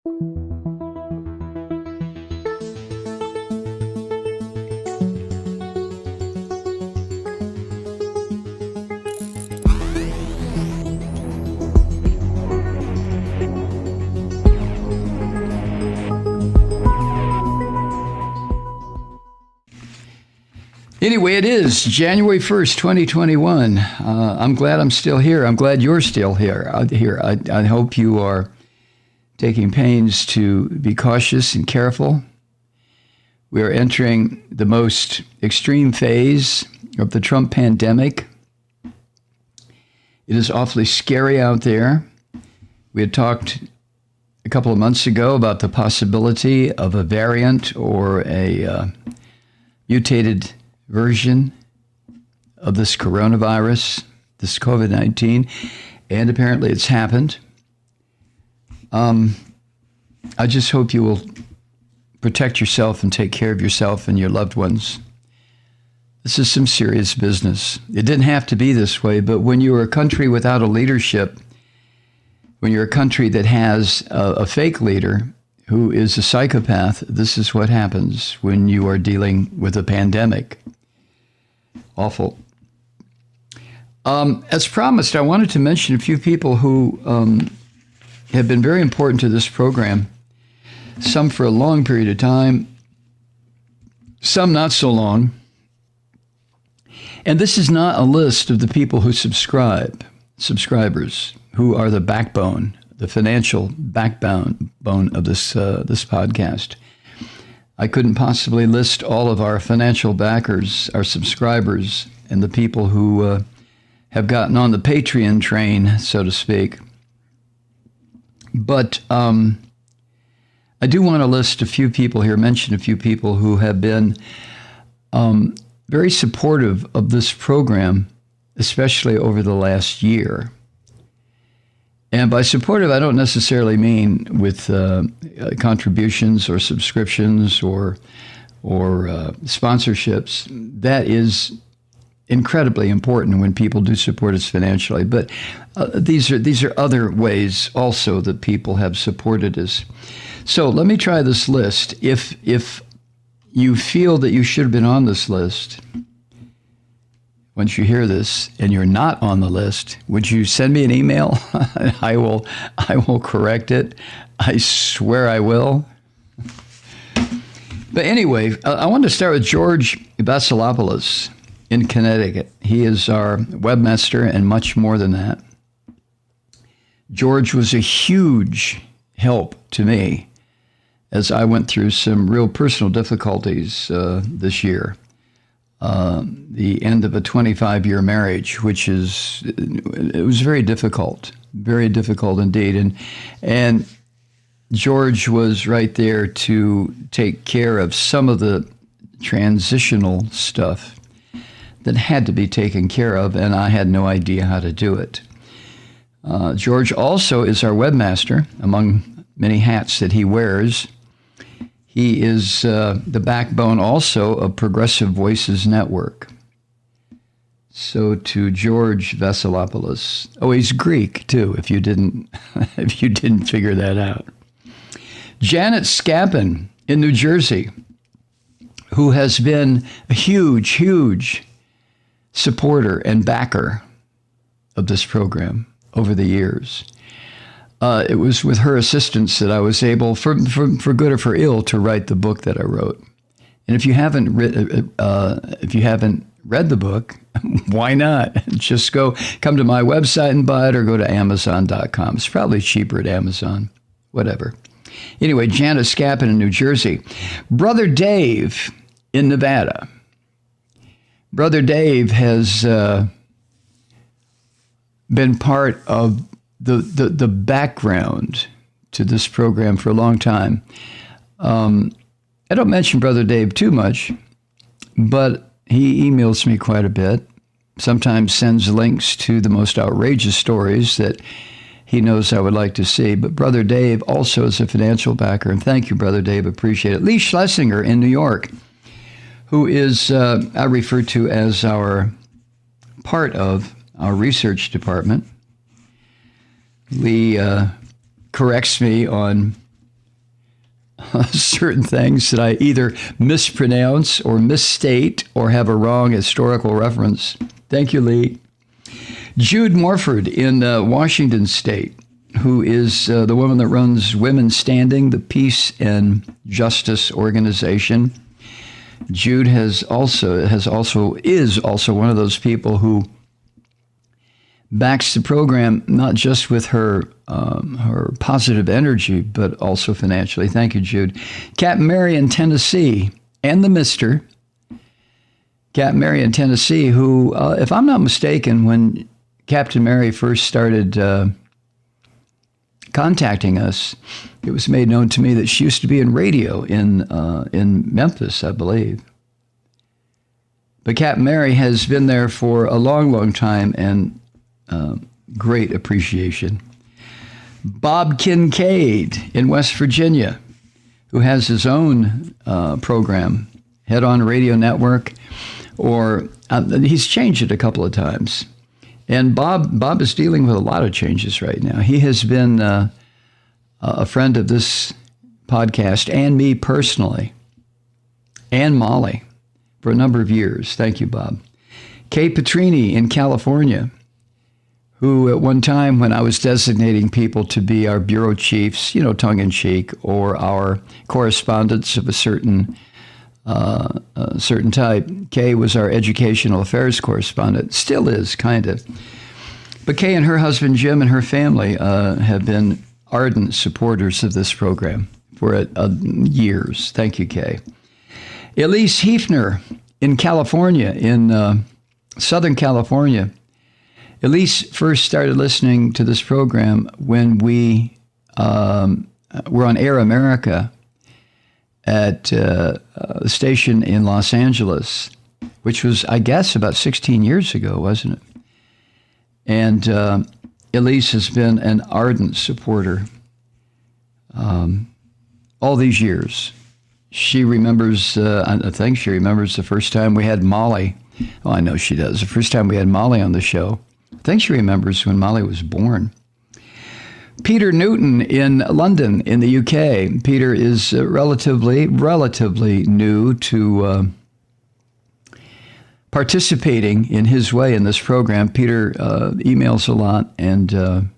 Anyway, it is January 1st, 2021. I'm glad I'm still here. I'm glad you're still here. I hope you are taking pains to be cautious and careful. We are entering the most extreme phase of the Trump pandemic. It is awfully scary out there. We had talked a couple of months ago about the possibility of a variant or a mutated version of this coronavirus, this COVID-19, and apparently it's happened. I just hope you will protect yourself and take care of yourself and your loved ones. This is some serious business. It didn't have to be this way, but when you're a country without a leadership, when you're a country that has a fake leader who is a psychopath, this is what happens when you are dealing with a pandemic. Awful. As promised, I wanted to mention a few people who have been very important to this program, some for a long period of time, some not so long. And this is not a list of the people who subscribers, who are the backbone, the financial backbone of this podcast. I couldn't possibly list all of our financial backers, our subscribers, and the people who have gotten on the Patreon train, so to speak. But I do want to list a few people here, mention a few people who have been very supportive of this program, especially over the last year. And by supportive, I don't necessarily mean with contributions or subscriptions or sponsorships. That is incredibly important when people do support us financially. But these are other ways also that people have supported us. So let me try this list. If you feel that you should have been on this list, once you hear this and you're not on the list, would you send me an email? I will correct it. I swear I will. But anyway, I want to start with George Vasilopoulos in Connecticut. He is our webmaster and much more than that. George was a huge help to me as I went through some real personal difficulties this year. The end of a 25-year marriage, it was very difficult indeed. And George was right there to take care of some of the transitional stuff that had to be taken care of, and I had no idea how to do it. George also is our webmaster, among many hats that he wears. He is the backbone also of Progressive Voices Network. So to George Vasilopoulos, he's Greek too, if you didn't figure that out. Janet Scapin in New Jersey, who has been a huge supporter and backer of this program over the years. It was with her assistance that I was able, for good or for ill, to write the book that I wrote. And if you haven't read the book, why not? Just come to my website and buy it, or go to Amazon.com. It's probably cheaper at Amazon, whatever. Anyway, Janet Scapin in New Jersey. Brother Dave in Nevada. Brother Dave has been part of the background to this program for a long time. I don't mention Brother Dave too much, but he emails me quite a bit, sometimes sends links to the most outrageous stories that he knows I would like to see. But Brother Dave also is a financial backer, and thank you, Brother Dave, appreciate it. Lee Schlesinger in New York, who is, I refer to as our part of our research department. Lee corrects me on certain things that I either mispronounce or misstate or have a wrong historical reference. Thank you, Lee. Jude Morford in Washington State, who is the woman that runs Women Standing, the Peace and Justice organization. Jude is also one of those people who backs the program not just with her positive energy, but also financially. Thank you, Jude. Captain Mary in Tennessee, and the Mister Captain Mary in Tennessee, who, if I'm not mistaken, when Captain Mary first started contacting us, it was made known to me that she used to be in radio in Memphis, I believe. But Captain Mary has been there for a long, long time, and great appreciation. Bob Kincaid in West Virginia, who has his own program, Head On Radio Network, or he's changed it a couple of times. And Bob is dealing with a lot of changes right now. He has been a friend of this podcast and me personally, and Molly, for a number of years. Thank you, Bob. Kay Petrini in California, who at one time when I was designating people to be our bureau chiefs, tongue-in-cheek, or our correspondents of a certain type, Kay was our educational affairs correspondent, still is, kind of. But Kay and her husband, Jim, and her family have been ardent supporters of this program for years. Thank you, Kay. Elise Hefner in California, in Southern California. Elise first started listening to this program when we were on Air America at a station in Los Angeles, which was, I guess, about 16 years ago, wasn't it? And Elise has been an ardent supporter all these years. She remembers, I think she remembers the first time we had Molly. Oh, I know she does. The first time we had Molly on the show. I think she remembers when Molly was born. Peter Newton in London, in the UK. Peter is relatively new to participating in his way in this program. Peter emails a lot and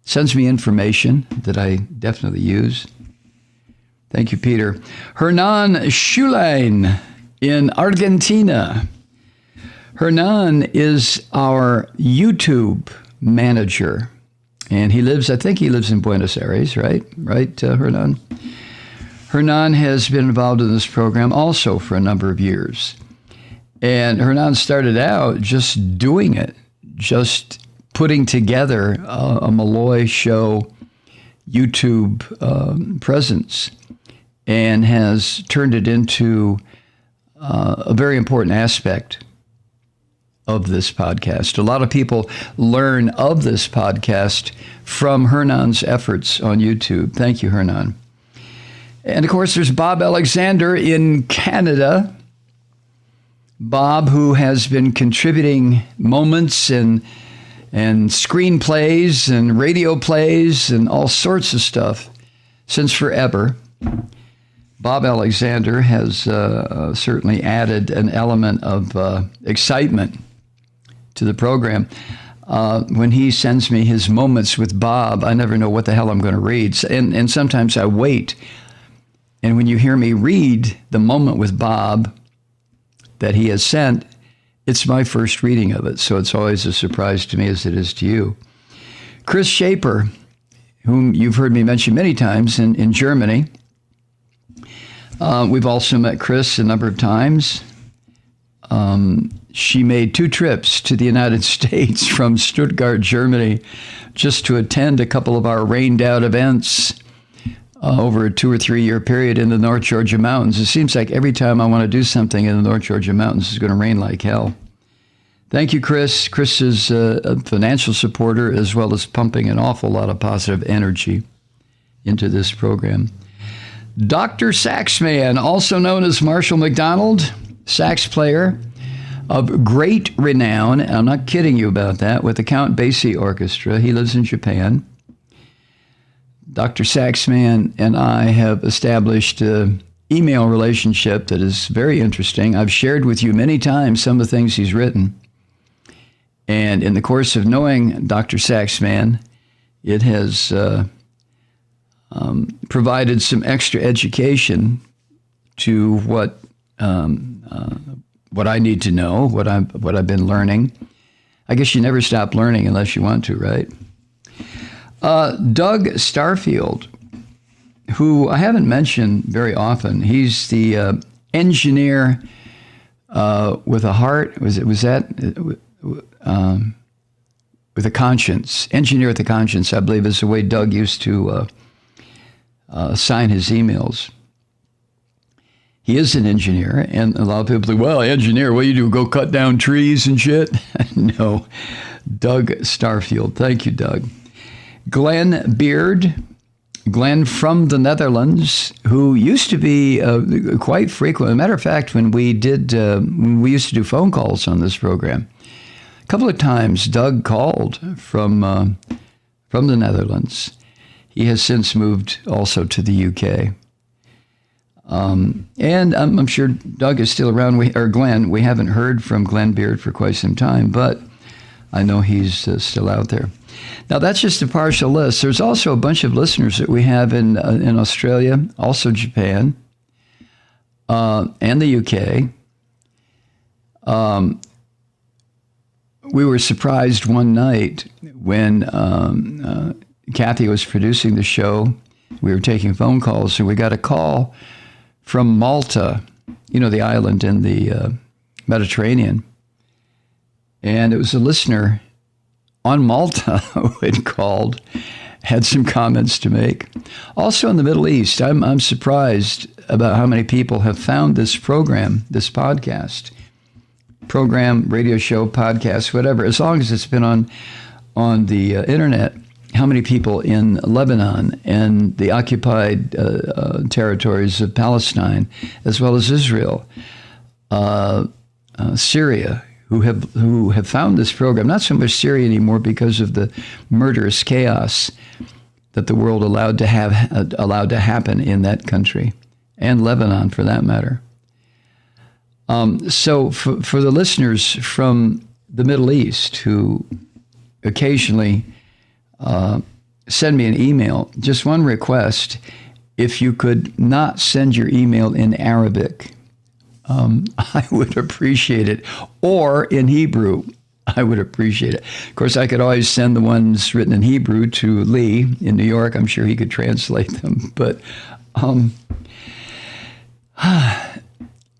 sends me information that I definitely use. Thank you, Peter. Hernan Schulain in Argentina. Hernan is our YouTube manager. And I think he lives in Buenos Aires, right? Right, Hernan? Hernan has been involved in this program also for a number of years. And Hernan started out just doing it, just putting together a Malloy show YouTube presence, and has turned it into a very important aspect of this podcast. A lot of people learn of this podcast from Hernan's efforts on YouTube. Thank you, Hernan. And of course, there's Bob Alexander in Canada. Bob, who has been contributing moments and screenplays and radio plays and all sorts of stuff since forever. Bob Alexander has certainly added an element of excitement to the program. When he sends me his moments with Bob, I never know what the hell I'm going to read. And sometimes I wait. And when you hear me read the moment with Bob that he has sent, it's my first reading of it. So it's always a surprise to me as it is to you. Chris Shaper, whom you've heard me mention many times in Germany. We've also met Chris a number of times. She made 2 trips to the United States from Stuttgart, Germany, just to attend a couple of our rained-out events over a 2 or 3 year period in the North Georgia mountains. It seems like every time I want to do something in the North Georgia mountains, it's going to rain like hell. Thank you, Chris. Chris is a financial supporter as well as pumping an awful lot of positive energy into this program. Dr. Saxman, also known as Marshall McDonald, sax player of great renown, and I'm not kidding you about that, with the Count Basie Orchestra. He lives in Japan. Dr. Saxman and I have established an email relationship that is very interesting. I've shared with you many times some of the things he's written. And in the course of knowing Dr. Saxman, it has provided some extra education to what I need to know, what I've been learning. I guess you never stop learning unless you want to, right? Doug Starfield, who I haven't mentioned very often. He's the engineer with a heart. Was that with a conscience? Engineer with a conscience, I believe, is the way Doug used to sign his emails. He is an engineer, and a lot of people say, well, engineer, what do you do, go cut down trees and shit? No, Doug Starfield. Thank you, Doug. Glenn Beard, Glenn from the Netherlands, who used to be quite frequent. As a matter of fact, when we used to do phone calls on this program, a couple of times Doug called from the Netherlands. He has since moved also to the UK. And I'm sure Doug is still around, or Glenn. We haven't heard from Glenn Beard for quite some time, but I know he's still out there. Now, that's just a partial list. There's also a bunch of listeners that we have in Australia, also Japan, and the UK. We were surprised one night when Kathy was producing the show. We were taking phone calls, and we got a call from Malta, the island in the Mediterranean. And it was a listener on Malta who had called, had some comments to make. Also in the Middle East, I'm surprised about how many people have found this program, this podcast, radio show, podcast, whatever, as long as it's been on the internet. How many people in Lebanon and the occupied territories of Palestine, as well as Israel, Syria, who have found this program? Not so much Syria anymore because of the murderous chaos that the world allowed to happen in that country, and Lebanon for that matter. So for the listeners from the Middle East who occasionally send me an email, just one request: if you could not send your email in Arabic, I would appreciate it, or in Hebrew, I would appreciate it. Of course, I could always send the ones written in Hebrew to Lee in New York. I'm sure he could translate them, but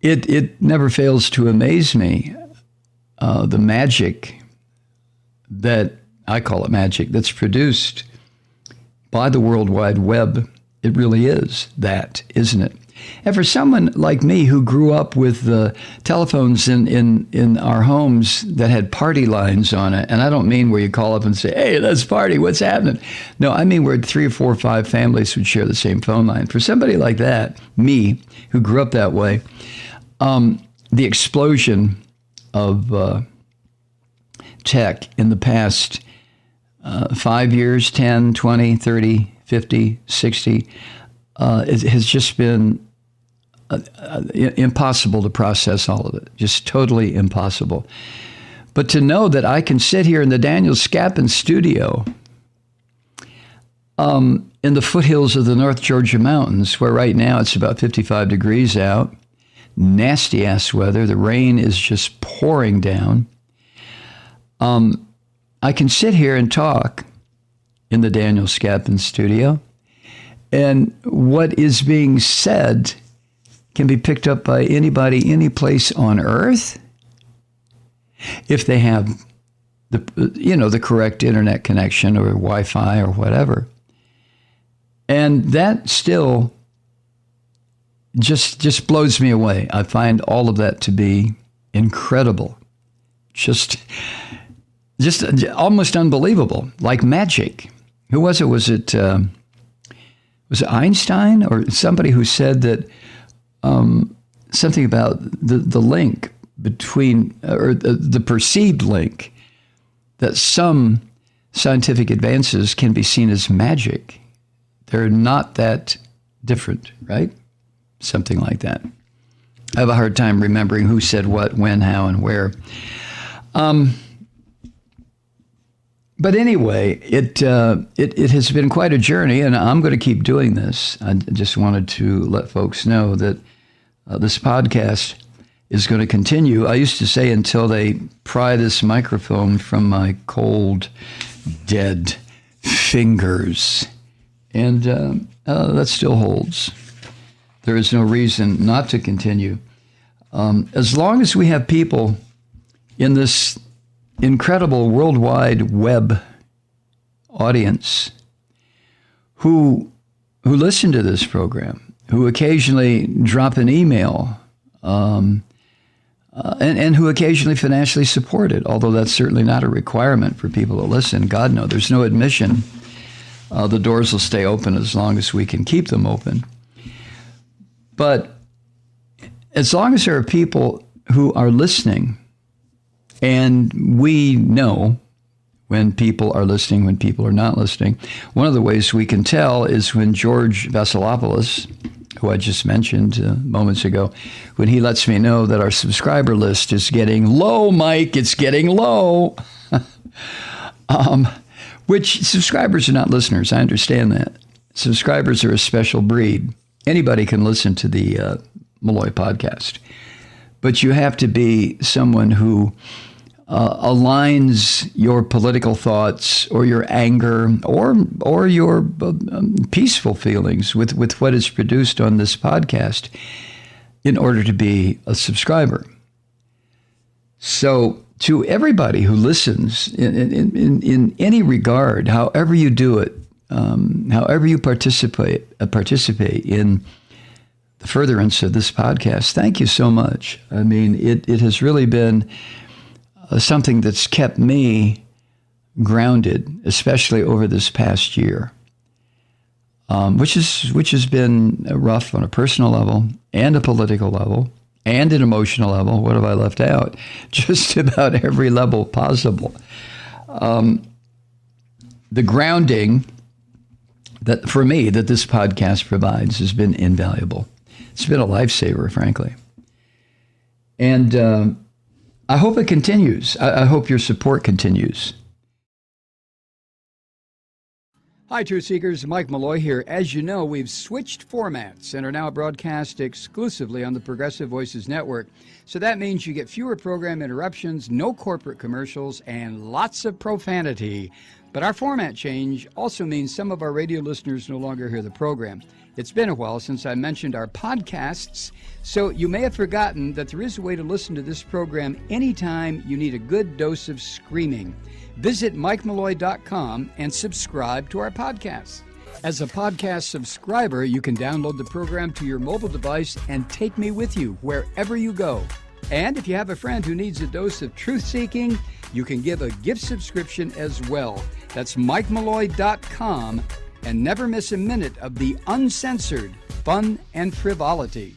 it never fails to amaze me, the magic that, I call it magic, that's produced by the World Wide Web. It really is that, isn't it? And for someone like me who grew up with the telephones in our homes that had party lines on it, and I don't mean where you call up and say, hey, let's party, what's happening? No, I mean where 3 or 4 or 5 families would share the same phone line. For somebody like that, me, who grew up that way, the explosion of tech in the past 5 years, 10, 20, 30, 50, 60, it has just been impossible to process all of it. Just totally impossible. But to know that I can sit here in the Daniel Scapin studio in the foothills of the North Georgia mountains, where right now it's about 55 degrees out, nasty ass weather, the rain is just pouring down. I can sit here and talk in the Daniel Scapin studio, and what is being said can be picked up by anybody, any place on earth, if they have the correct internet connection or Wi-Fi or whatever. And that still just blows me away. I find all of that to be incredible. Just almost unbelievable, like magic. Who was it? Was it Einstein or somebody who said that something about the link between, or the perceived link, that some scientific advances can be seen as magic? They're not that different, right? Something like that. I have a hard time remembering who said what, when, how, and where. But anyway, it has been quite a journey, and I'm going to keep doing this. I just wanted to let folks know that this podcast is going to continue. I used to say until they pry this microphone from my cold, dead fingers. And that still holds. There is no reason not to continue. As long as we have people in this incredible worldwide web audience who listen to this program, who occasionally drop an email, and who occasionally financially support it, although that's certainly not a requirement for people to listen. God, no, there's no admission. The doors will stay open as long as we can keep them open. But as long as there are people who are listening, and we know when people are listening, when people are not listening, one of the ways we can tell is when George Vasilopoulos, who I just mentioned moments ago, when he lets me know that our subscriber list is getting low, Mike, it's getting low. Which subscribers are not listeners. I understand that. Subscribers are a special breed. Anybody can listen to the Malloy podcast. But you have to be someone who aligns your political thoughts or your anger or your peaceful feelings with what is produced on this podcast in order to be a subscriber. So to everybody who listens in any regard, however you do it, however you participate in the furtherance of this podcast, thank you so much. I mean, it has really been something that's kept me grounded, especially over this past year, which has been rough on a personal level and a political level and an emotional level. What have I left out? Just about every level possible. The grounding that, for me, that this podcast provides has been invaluable. It's been a lifesaver, frankly. And I hope it continues. I hope your support continues. Hi, Truth Seekers. Mike Malloy here. As you know, we've switched formats and are now broadcast exclusively on the Progressive Voices Network. So that means you get fewer program interruptions, no corporate commercials, and lots of profanity. But our format change also means some of our radio listeners no longer hear the program. It's been a while since I mentioned our podcasts, so you may have forgotten that there is a way to listen to this program anytime you need a good dose of screaming. Visit MikeMalloy.com and subscribe to our podcasts. As a podcast subscriber, you can download the program to your mobile device and take me with you wherever you go. And if you have a friend who needs a dose of truth-seeking, you can give a gift subscription as well. That's MikeMalloy.com, and never miss a minute of the uncensored fun and frivolity.